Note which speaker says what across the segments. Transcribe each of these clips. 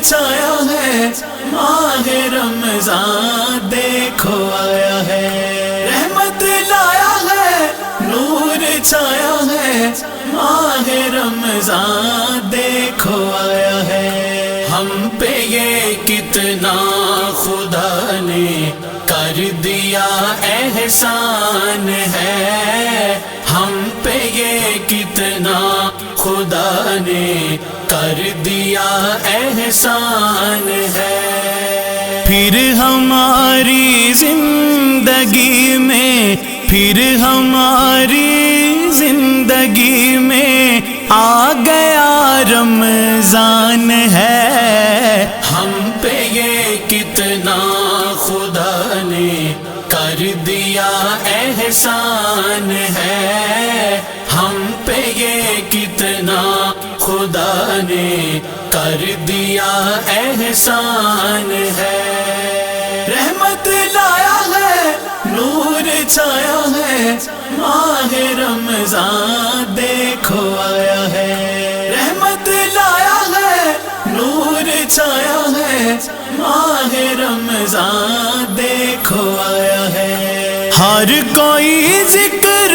Speaker 1: چھایا ہے، ماہ رمضان دیکھو آیا ہے، رحمت لایا ہے، نور چھایا ہے، ماہ رمضان دیکھو آیا ہے۔ ہم پہ یہ کتنا خدا نے کر دیا احسان ہے، ہم پہ یہ کتنا خدا نے کر دیا احسان ہے۔ پھر ہماری زندگی میں، پھر ہماری زندگی میں آ گیا رمضان ہے، ہم پہ یہ کتنا خدا نے کر دیا احسان ہے، ہم پہ یہ کتنا خدا نے کر دیا احسان ہے۔ رحمت لایا ہے، نور چھایا ہے، ماہ رمضان دیکھو آیا ہے، رحمت لایا ہے، نور چھایا ہے، ماہ رمضان دیکھو آیا ہے۔ ہر کوئی ذکر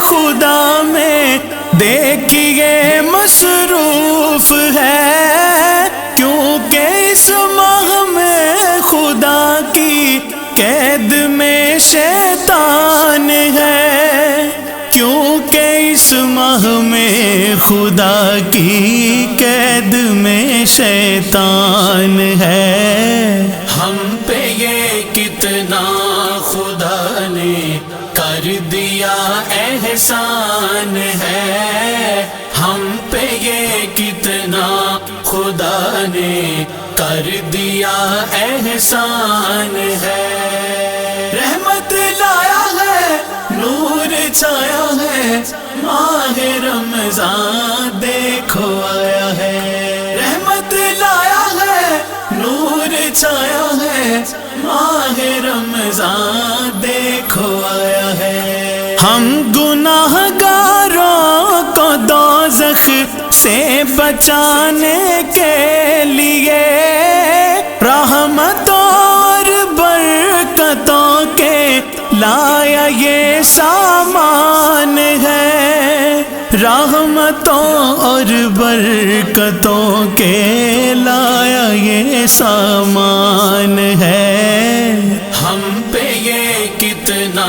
Speaker 1: خدا میں دیکھیے مصروف ہے، کیونکہ اس ماہ میں خدا کی قید میں شیطان ہے، کیونکہ اس ماہ میں خدا کی قید میں شیطان ہے۔ ہم پہ یہ کتنا خدا نے کر دیا احسان ہے، ہم پہ یہ کتنا خدا نے کر دیا احسان ہے۔ رحمت لایا ہے، نور چھایا ہے، ماہ رمضان دیکھو آیا ہے، رحمت لایا ہے، نور چھایا ہے، ماہ رمضان دیکھو آیا ہے۔ ہم گناہ گاروں کو دوزخ سے بچانے کے لیے رحمتوں اور برکتوں کے لایا یہ سامان ہے، رحمتوں اور برکتوں کے لایا یہ سامان ہے۔ ہم پہ یہ کتنا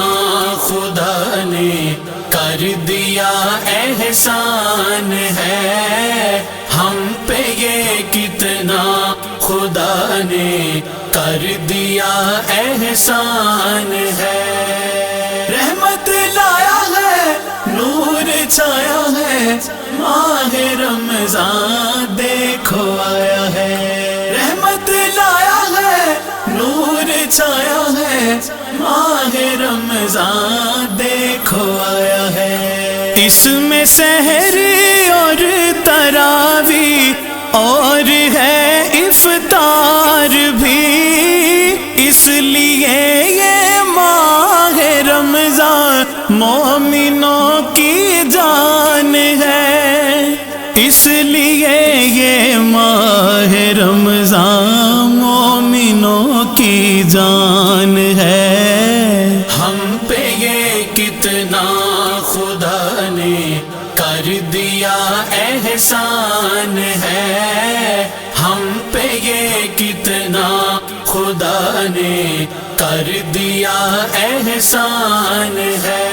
Speaker 1: خدا نے کر دیا احسان ہے، ہم پہ یہ کتنا خدا نے کر دیا احسان ہے۔ رحمت لایا ہے، نور چھایا ہے، ماہ رمضان دیکھو آیا ہے، رحمت لایا ہے، نور چھایا ہے، ماہ رمضان دیکھو آیا ہے۔ اس میں سحری اور تراویح اور ہے افطار بھی، اس لیے یہ ماہ رمضان مومنوں کی جان ہے، اس لیے یہ ماہ رمضان مومنوں کی جان ہے۔ ہم پہ یہ کتنا خدا نے کر دیا احسان ہے، ہم پہ یہ کتنا خدا نے کر دیا احسان ہے۔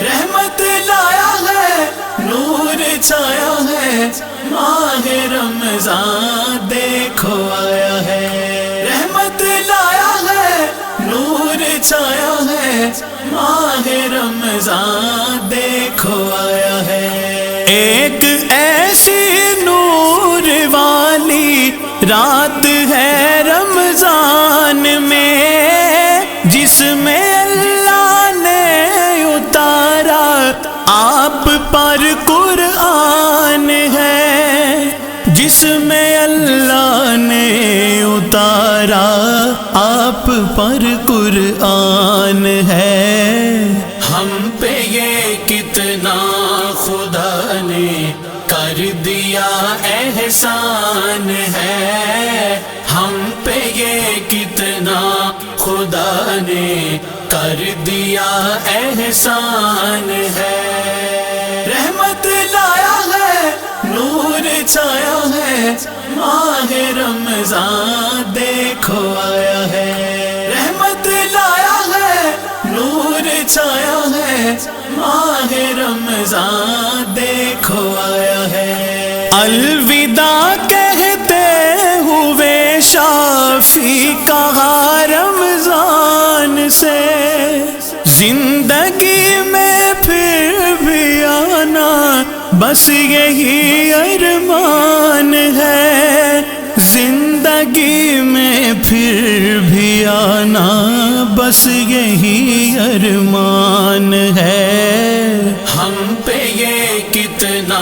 Speaker 1: رحمت لایا ہے، نور چھایا ہے، ماہ رمضان دیکھو آیا ہے، رحمت لایا ہے، نور چھایا ہے، ماہ رمضان دیکھو آیا ہے۔ ایک ایسی نور والی رات ہے رمضان میں، جس میں اللہ نے اتارا آپ پر قرآن ہے، جس میں اللہ نے اتارا آپ پر قرآن ہے۔ ہم پہ یہ کتنا خدا نے کر کر دیا احسان ہے، ہم پہ یہ کتنا خدا نے کر دیا احسان ہے۔ رحمت لایا ہے، نور چھایا ہے، ماہ رمضان دیکھو آیا ہے۔ رحمت لایا ہے، نور چھایا ہے، ماہ رمضان دیکھو آیا ہے۔ الوداع کہتے ہوئے شافی کہا رمضان سے، زندگی میں پھر بھی آنا بس یہی ارمان ہے، زندگی میں پھر بھی آنا بس یہی ارمان ہے۔ ہم پہ یہ کتنا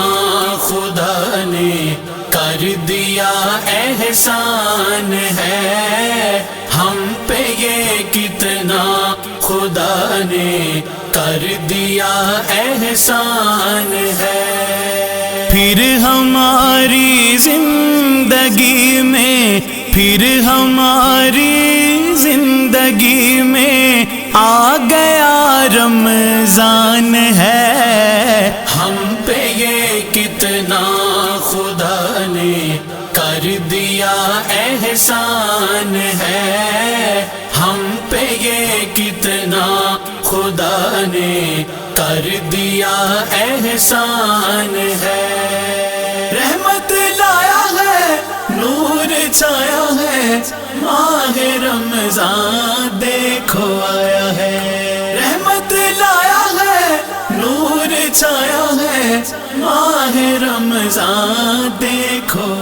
Speaker 1: خدا نے کر دیا احسان ہے، ہم پہ یہ کتنا خدا نے کر دیا احسان ہے۔ پھر ہماری زندگی میں، پھر ہماری زندگی میں آ گیا رمضان ہے، ہم پہ یہ کتنا خدا نے کر دیا احسان ہے، ہم پہ یہ کتنا خدا نے کر دیا احسان ہے۔ رحمت لایا ہے، نور چھایا ہے، ماہ رمضان دیکھو آیا ہے۔ رحمت لایا ہے، نور چھایا ہے، ماہ رمضان دیکھو